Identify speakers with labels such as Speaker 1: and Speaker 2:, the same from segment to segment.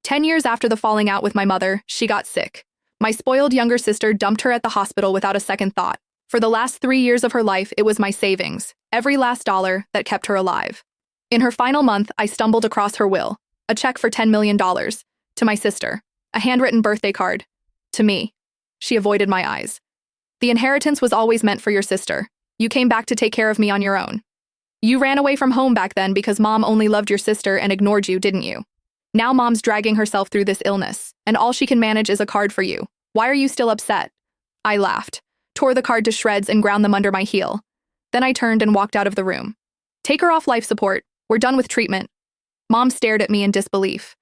Speaker 1: 10 years after the falling out with my mother, she got sick. My spoiled younger sister dumped her at the hospital without a second thought. For the last 3 years of her life, it was my savings, every last dollar, that kept her alive. In her final month, I stumbled across her will, a check for $10 million, to my sister, a handwritten birthday card, to me. She avoided my eyes. The inheritance was always meant for your sister. You came back to take care of me on your own. You ran away from home back then because Mom only loved your sister and ignored you, didn't you? Now Mom's dragging herself through this illness, and all she can manage is a card for you. Why are you still upset? I laughed, tore the card to shreds and ground them under my heel. Then I turned and walked out of the room. Take her off life support. We're done with treatment. Mom stared at me in disbelief.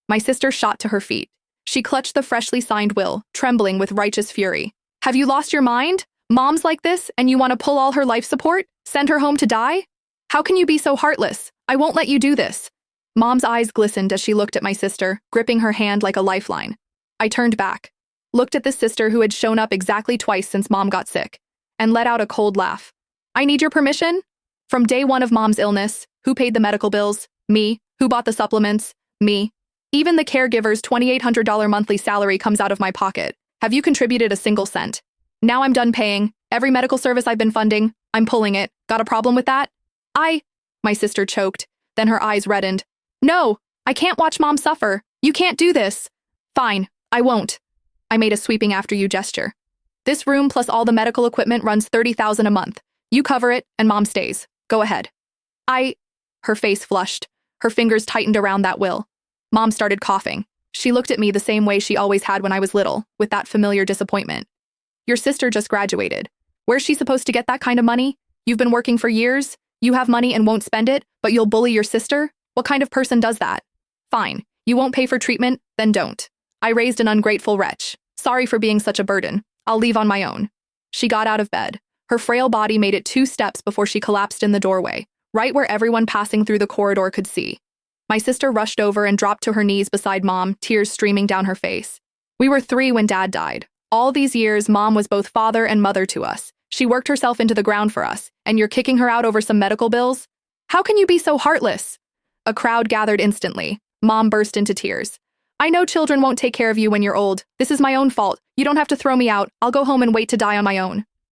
Speaker 1: My sister shot to her feet. She clutched the freshly signed will, trembling with righteous fury. Have you lost your mind? Mom's like this, and you want to pull all her life support? Send her home to die? How can you be so heartless? I won't let you do this. Mom's eyes glistened as she looked at my sister, gripping her hand like a lifeline. I turned back, looked at the sister who had shown up exactly twice since Mom got sick, and let out a cold laugh. I need your permission? From day one of Mom's illness, who paid the medical bills? Me. Who bought the supplements? Me. Even the caregiver's $2,800 monthly salary comes out of my pocket. Have you contributed a single cent? Now I'm done paying. Every medical service I've been funding, I'm pulling it. Got a problem with that? My sister choked, then her eyes reddened. No, I can't watch Mom suffer. You can't do this. Fine, I won't. I made a sweeping after you gesture. This room plus all the medical equipment runs $30,000 a month. You cover it, and Mom stays. Go ahead. Her face flushed. Her fingers tightened around that will. Mom started coughing. She looked at me the same way she always had when I was little, with that familiar disappointment. Your sister just graduated. Where's she supposed to get that kind of money? You've been working for years. You have money and won't spend it, but you'll bully your sister? What kind of person does that? Fine. You won't pay for treatment? Then don't. I raised an ungrateful wretch. Sorry for being such a burden. I'll leave on my own. She got out of bed. Her frail body made it 2 steps before she collapsed in the doorway, right where everyone passing through the corridor could see. My sister rushed over and dropped to her knees beside Mom, tears streaming down her face. We were 3 when Dad died. All these years, Mom was both father and mother to us. She worked herself into the ground for us, and you're kicking her out over some medical bills? How can you be so heartless? A crowd gathered instantly. Mom burst into tears. I know children won't take care of you when you're old. This is my own fault. You don't have to throw me out. I'll go home and wait to die on my own.